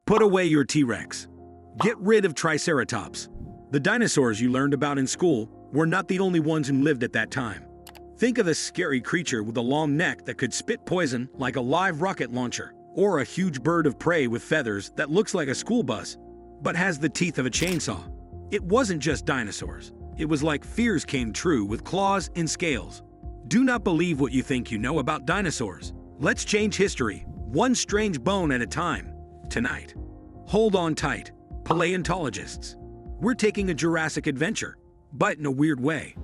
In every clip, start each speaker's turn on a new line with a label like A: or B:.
A: Put away your T-Rex. Get rid of Triceratops. The dinosaurs you learned about in school were not the only ones who lived at that time. Think of a scary creature with a long neck that could spit poison like a live rocket launcher, or a huge bird of prey with feathers that looks like a school bus, but has the teeth of a chainsaw. It wasn't just dinosaurs. It was like fears came true with claws and scales. Do not believe what you think you know about dinosaurs. Let's change history, one strange bone at a time, tonight. Hold on tight, paleontologists. We're taking a Jurassic adventure, but in a weird way.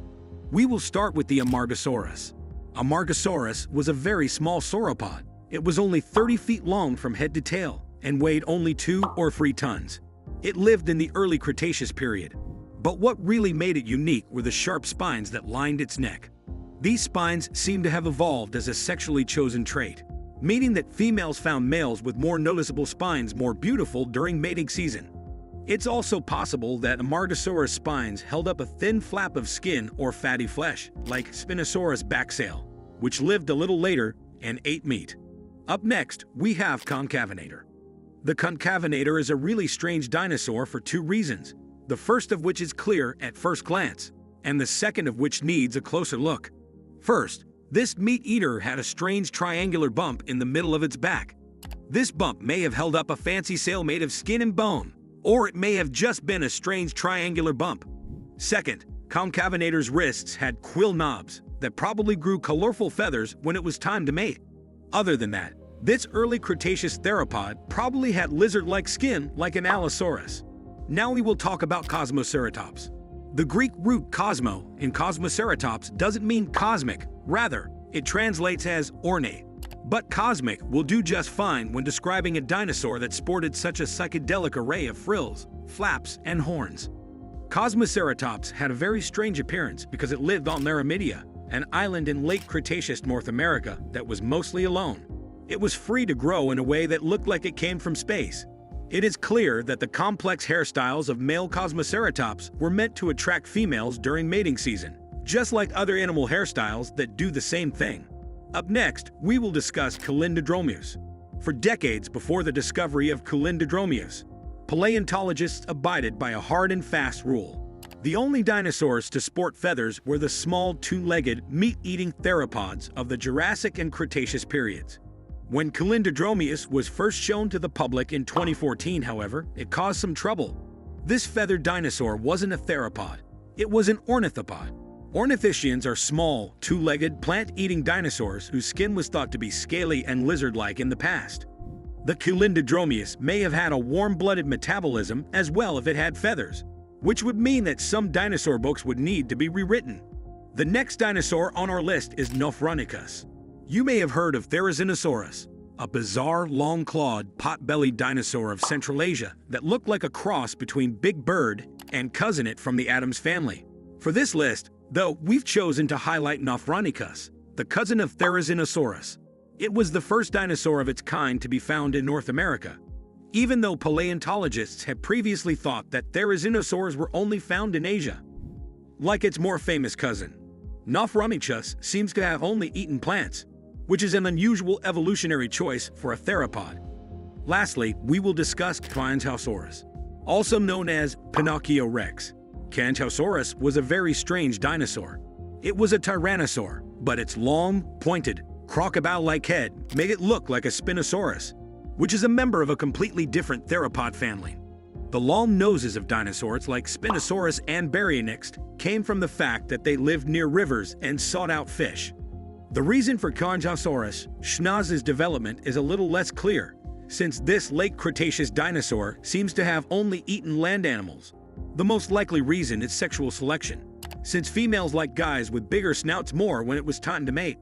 A: We will start with the Amargasaurus. Amargasaurus was a very small sauropod. It was only 30 feet long from head to tail and weighed only 2 or 3 tons. It lived in the early Cretaceous period. But what really made it unique were the sharp spines that lined its neck. These spines seem to have evolved as a sexually chosen trait, meaning that females found males with more noticeable spines more beautiful during mating season. It's also possible that Amargasaurus spines held up a thin flap of skin or fatty flesh, like Spinosaurus baxale, which lived a little later and ate meat. Up next, we have Concavenator. The Concavenator is a really strange dinosaur for 2 reasons, the first of which is clear at first glance, and the second of which needs a closer look. First, this meat-eater had a strange triangular bump in the middle of its back. This bump may have held up a fancy sail made of skin and bone, or it may have just been a strange triangular bump. Second, Concavenator's wrists had quill knobs that probably grew colorful feathers when it was time to mate. Other than that, this early Cretaceous theropod probably had lizard-like skin like an Allosaurus. Now we will talk about Cosmoceratops. The Greek root cosmo in Cosmoceratops doesn't mean cosmic, rather, it translates as ornate. But cosmic will do just fine when describing a dinosaur that sported such a psychedelic array of frills, flaps, and horns. Cosmoceratops had a very strange appearance because it lived on Laramidia, an island in late Cretaceous North America that was mostly alone. It was free to grow in a way that looked like it came from space. It is clear that the complex hairstyles of male Cosmoceratops were meant to attract females during mating season, just like other animal hairstyles that do the same thing. Up next, we will discuss Calindrodromeus. For decades before the discovery of Calindrodromeus, paleontologists abided by a hard and fast rule. The only dinosaurs to sport feathers were the small, 2-legged, meat-eating theropods of the Jurassic and Cretaceous periods. When Calindrodromeus was first shown to the public in 2014, however, it caused some trouble. This feathered dinosaur wasn't a theropod, it was an ornithopod. Ornithischians are small, 2-legged, plant-eating dinosaurs whose skin was thought to be scaly and lizard-like in the past. The Calindrodromeus may have had a warm-blooded metabolism as well if it had feathers, which would mean that some dinosaur books would need to be rewritten. The next dinosaur on our list is Nophronychus. You may have heard of Therizinosaurus, a bizarre, long-clawed, pot-bellied dinosaur of Central Asia that looked like a cross between Big Bird and Cousin-It from the Addams family. For this list, though, we've chosen to highlight Nophronychus, the cousin of Therizinosaurus. It was the first dinosaur of its kind to be found in North America, even though paleontologists had previously thought that Therizinosaurs were only found in Asia. Like its more famous cousin, Nophronychus seems to have only eaten plants, which is an unusual evolutionary choice for a theropod. Lastly, we will discuss Caintosaurus, also known as Pinocchio rex. Caintosaurus was a very strange dinosaur. It was a tyrannosaur, but its long, pointed, crocodile-like head made it look like a Spinosaurus, which is a member of a completely different theropod family. The long noses of dinosaurs like Spinosaurus and Baryonyx came from the fact that they lived near rivers and sought out fish. The reason for Caintosaurus schnauz's development is a little less clear, since this late Cretaceous dinosaur seems to have only eaten land animals. The most likely reason is sexual selection, since females like guys with bigger snouts more when it was time to mate.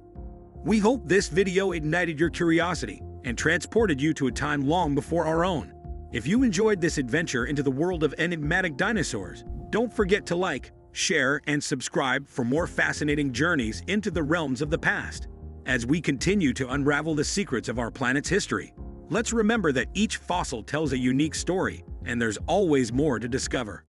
A: We hope this video ignited your curiosity and transported you to a time long before our own. If you enjoyed this adventure into the world of enigmatic dinosaurs, don't forget to like, share, and subscribe for more fascinating journeys into the realms of the past. As we continue to unravel the secrets of our planet's history, let's remember that each fossil tells a unique story, and there's always more to discover.